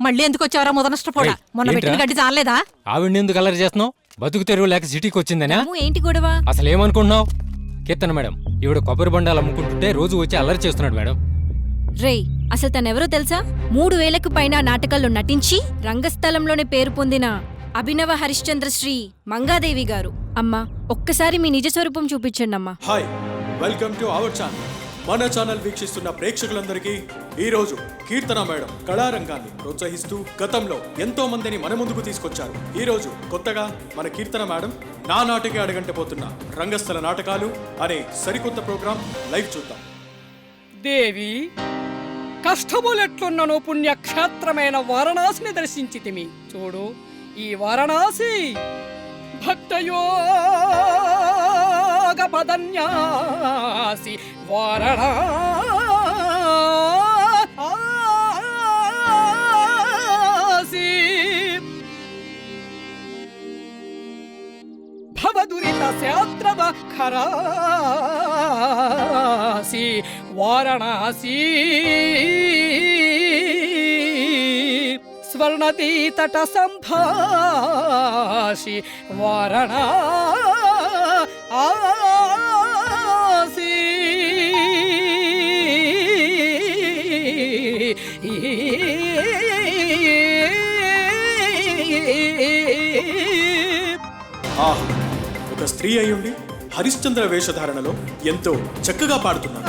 మళ్ళీ ఎందుకు వచ్చావరా ముదనష్టపోడా? మొన్న పెట్టిన గడ్డి చాలేదా? ఆవిడ్ని ఎందుకు అల్లరి చేస్తున్నావు? బతుకు తెరువు లేక సిటీకి వచ్చిందనా? ఏంటి గొడవ? అసలు ఏమనుకుంటున్నావు? కీర్తన మేడం ఈవిడ కొబ్బరి బండాలు అమ్ముకుంటుంటే రోజు వచ్చి అల్లరి చేస్తున్నాడు మేడం. రేయ్, అసలు తనెవరో తెలుసా? 3000కు పైన నాటకాల్లో నటించి రంగస్థలంలోనే పేరు పొందిన అభినవ హరిశ్చంద్ర శ్రీ మంగాదేవి గారు. అమ్మా, ఒక్కసారి మీ నిజ స్వరూపం చూపించండి అమ్మా. Hi, welcome to our channel. మన ఛానల్ వీక్షిస్తున్న ప్రేక్షకులందరికీ ఈ రోజు కీర్తన మేడం కళారంగాన్ని ప్రోత్సహిస్తూ గతంలో ఎంతో మందిని మన ముందుకు తీసుకొచ్చారు. ఈ రోజు కొత్తగా మన కీర్తన మేడం నా నాటికి అడగంటపోతున్న రంగస్థల నాటకాలు అనే సరికొత్త ప్రోగ్రాం లైవ్ చూద్దాం. దేవి, కష్టములెట్లున్నను పుణ్యక్షేత్రమైన వారణాసిని దర్శించితిమి. చూడు, ఈ వారణాసి భక్తయోగ పదన్యాసి వారణాసి భవదురిత శాస్త్రవ ఖరాసి వారణాసి స్వర్ణతీతట సంభాషి వారణాసి ఆహ్, ఒక స్త్రీ అయ్యుండి హరిశ్చంద్ర వేషధారణలో ఎంతో చక్కగా పాడుతున్నారు.